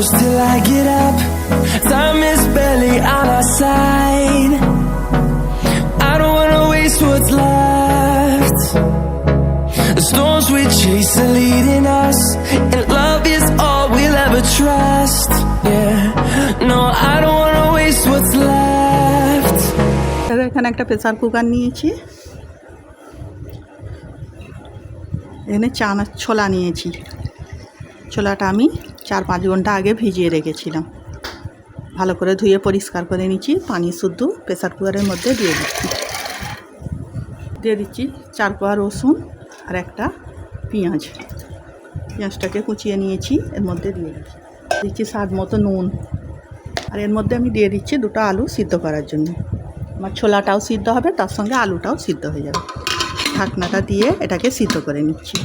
close till I get up. Time is barely on our side. I don't wanna waste what's left. The storms we chase are leading us, and love is all we'll ever trust. Yeah, no, I don't wanna waste what's left. এখানে একটা pressure cooker নিয়েছি, এখানে ছোলা নিয়েছি। ছোলাটা আমি 4-5 ঘন্টা আগে ভিজিয়ে রেখেছিলাম, ভালো করে ধুয়ে পরিষ্কার করে নিচ্ছি। পানি শুদ্ধ প্রেসার কুকারের মধ্যে দিয়ে দিচ্ছি 4 কোয়া রসুন আর একটা পেঁয়াজটাকে কুচিয়ে নিয়েছি, এর মধ্যে দিয়ে দিচ্ছি স্বাদ মতো নুন। আর এর মধ্যে আমি দিয়ে দিচ্ছি 2টা আলু সিদ্ধ করার জন্য। আমার ছোলাটাও সিদ্ধ হবে, তার সঙ্গে আলুটাও সিদ্ধ হয়ে যাবে। ঢাকনাটা দিয়ে এটাকে সিদ্ধ করে নিচ্ছি।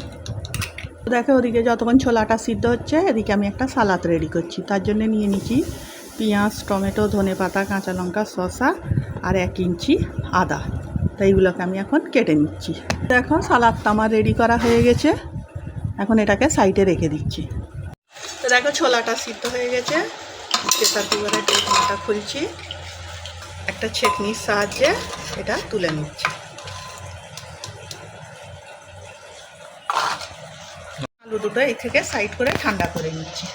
দেখো ওদিকে যতক্ষণ ছোলাটা সিদ্ধ হচ্ছে, এদিকে আমি একটা সালাদ রেডি করছি। তার জন্য নিয়ে নিচ্ছি পেঁয়াজ, টমেটো, ধনেপাতা, কাঁচা লঙ্কা, শসা আর 1 ইঞ্চি আদা। তো এইগুলোকে আমি এখন কেটে নিচ্ছি। দেখো সালাদটা আমার রেডি করা হয়ে গেছে, এখন এটাকে সাইডে রেখে দিচ্ছি। তো দেখো ছোলাটা সিদ্ধ হয়ে গেছে, প্রেসার কুকারের ঢাকনাটা খুলছি, একটা ছেঁকনির সাহায্যে এটা তুলে নিচ্ছি। আলু দুটো এই থেকে সাইড করে ঠান্ডা করে নিচ্ছি।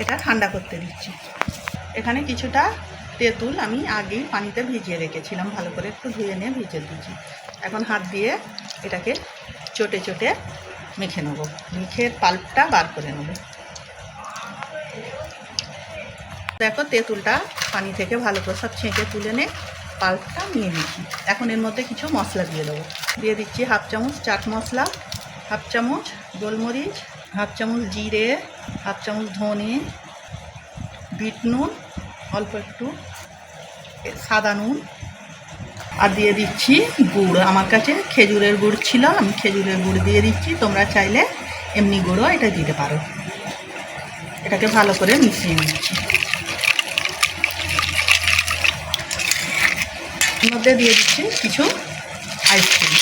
এটা ঠান্ডা করতে দিচ্ছি। এখানে কিছুটা তেঁতুল আমি আগেই পানিতে ভিজিয়ে রেখেছিলাম, ভালো করে একটু ধুয়ে নিয়ে ভিজিয়ে দিচ্ছি। এখন হাত দিয়ে এটাকে চটে চটে মেখে নেবো, মেখে পাল্পটা বার করে নেবো। দেখো তেঁতুলটা পানি থেকে ভালো করে সব ছেঁকে তুলে নিয়ে পাল্পটা নিয়ে নিচ্ছি। এখন এর মধ্যে কিছু মশলা দিয়ে দেবো। দিয়ে দিচ্ছি 1/2 চামচ চাট মশলা, 1/2 চামচ গোলমরিচ, 1/2 চামচ জিরে, 1/2 চামচ ধনে, বিট নুন, অল্প একটু সাদা নুন, আর দিয়ে দিচ্ছি গুড়। আমার কাছে খেজুরের গুড় ছিল, আমি খেজুরের গুড় দিয়ে দিচ্ছি। তোমরা চাইলে এমনি গুঁড়ো এটা দিতে পারো। এটাকে ভালো করে মিশিয়ে নিচ্ছি। এর মধ্যে দিয়ে দিচ্ছি কিছু আইসক্রিম।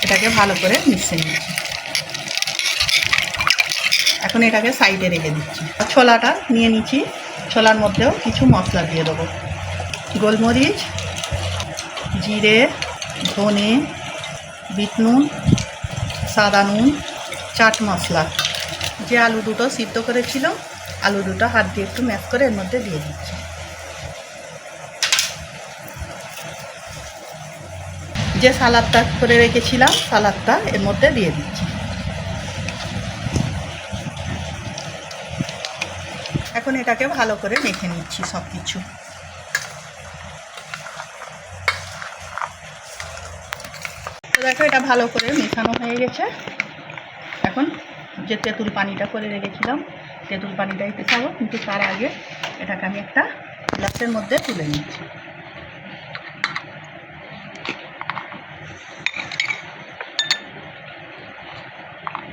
এটাকে ভালো করে মিশিয়ে নিচ্ছি। এখন এটাকে সাইডে রেখে দিচ্ছি। ছোলাটা নিয়ে নিচ্ছি, ছোলার মধ্যেও কিছু মশলা দিয়ে দেবো। গোলমরিচ, জিরে, ধনে, বিট নুন, সাদা নুন, চাট মশলা। যে আলু দুটো সিদ্ধ করেছিল, আলু দুটো হাত দিয়ে একটু ম্যাশ করে এর মধ্যে দিয়ে দিচ্ছি। যে সালাদটা করে রেখেছিলাম, সালাদটা এর মধ্যে দিয়ে দিচ্ছি। এখন এটাকে ভালো করে মেখে নিচ্ছি সব কিছু। তো দেখো এটা ভালো করে মেশানো হয়ে গেছে। এখন যে তেঁতুল পানিটা করে রেখেছিলাম, তেঁতুল পানিটাই পেছাবো, কিন্তু তার আগে এটাকে আমি একটা গ্লাসের মধ্যে তুলে নিচ্ছি।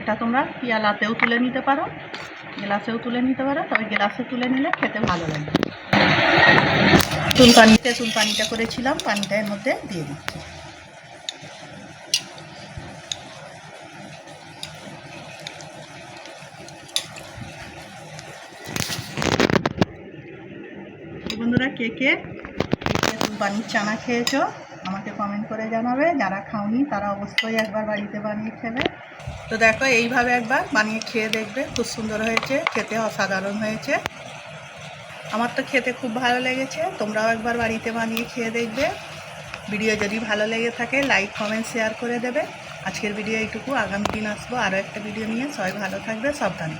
এটা তোমরা পিয়ালাতেও তুলে নিতে পারো, গ্লাসেও তুলে নিতে পারো, তবে গ্লাসে তুলে নিলে খেতে ভালো লাগবে। তেঁতুল পানিটা করেছিলাম, পানিটা এর মধ্যে দিয়ে দিচ্ছি। বন্ধুরা কে তেঁতুল পানির চানা খেয়েছো আমাকে কমেন্ট করে জানাবে। যারা খাওনি তারা অবশ্যই একবার বাড়িতে বানিয়ে খাবে। তো দেখো এইভাবে একবার বানিয়ে খেয়ে দেখবে, খুব সুন্দর হয়েছে, খেতে অসাধারণ হয়েছে। আমার তো খেতে খুব ভালো লেগেছে, তোমরাও একবার বাড়িতে বানিয়ে খেয়ে দেখবে। ভিডিও যদি ভালো লেগে থাকে লাইক, কমেন্ট, শেয়ার করে দেবে। আজকের ভিডিও এইটুকু, আগামী দিন আসবো আরও একটা ভিডিও নিয়ে। সবাই ভালো থাকবে, সাবধানে।